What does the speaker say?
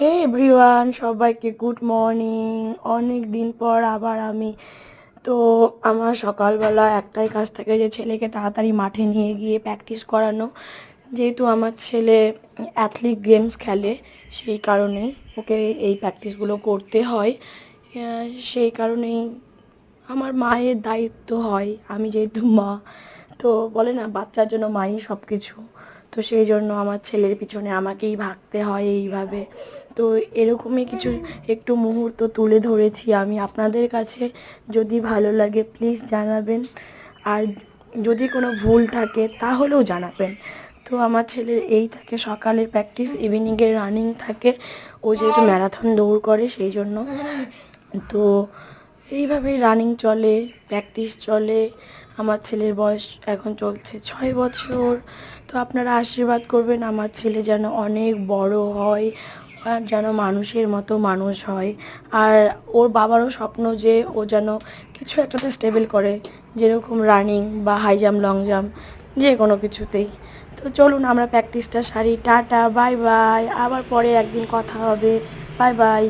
হে everyone, সবাইকে good morning. অনেক দিন পর আবার আমি তো আমার সকালবেলা একটাই কাজ থাকে যে ছেলেকে তাড়াতাড়ি মাঠে নিয়ে গিয়ে প্র্যাকটিস করানো। যেহেতু আমার ছেলে অ্যাথলিক গেমস খেলে, সেই কারণে ওকে এই প্র্যাকটিসগুলো করতে হয়। সেই কারণেই আমার মায়ের দায়িত্ব হয়, আমি যেহেতু মা, তো বলে না বাচ্চার জন্য মাই সব কিছু। তো সেই জন্য আমার ছেলের পিছনে আমাকেই ভাগতে হয় এইভাবে। তো এরকমই কিছু একটু মুহূর্ত তুলে ধরেছি আমি আপনাদের কাছে। যদি ভালো লাগে প্লিজ জানাবেন, আর যদি কোনো ভুল থাকে তাহলেও জানাবেন। তো আমার ছেলের এই থাকে সকালের প্র্যাকটিস, ইভিনিংয়ের রানিং থাকে। ও যেহেতু ম্যারাথন দৌড় করে সেই জন্য। তো এইভাবেই রানিং চলে, প্র্যাকটিস চলে। আমার ছেলের বয়স এখন চলছে 6 বছর। তো আপনারা আশীর্বাদ করবেন আমার ছেলে যেন অনেক বড় হয়, আর যেন মানুষের মতো মানুষ হয়। আর ওর বাবারও স্বপ্ন যে ও যেন কিছু একটাতে স্টেবল করে, যেরকম রানিং বা হাই জাম্প, লং জাম্প, যে কোনো কিছুতেই। তো চলুন আমরা প্র্যাকটিসটা সারি। টাটা, বাই বাই, আবার পরে একদিন কথা হবে। Bye bye.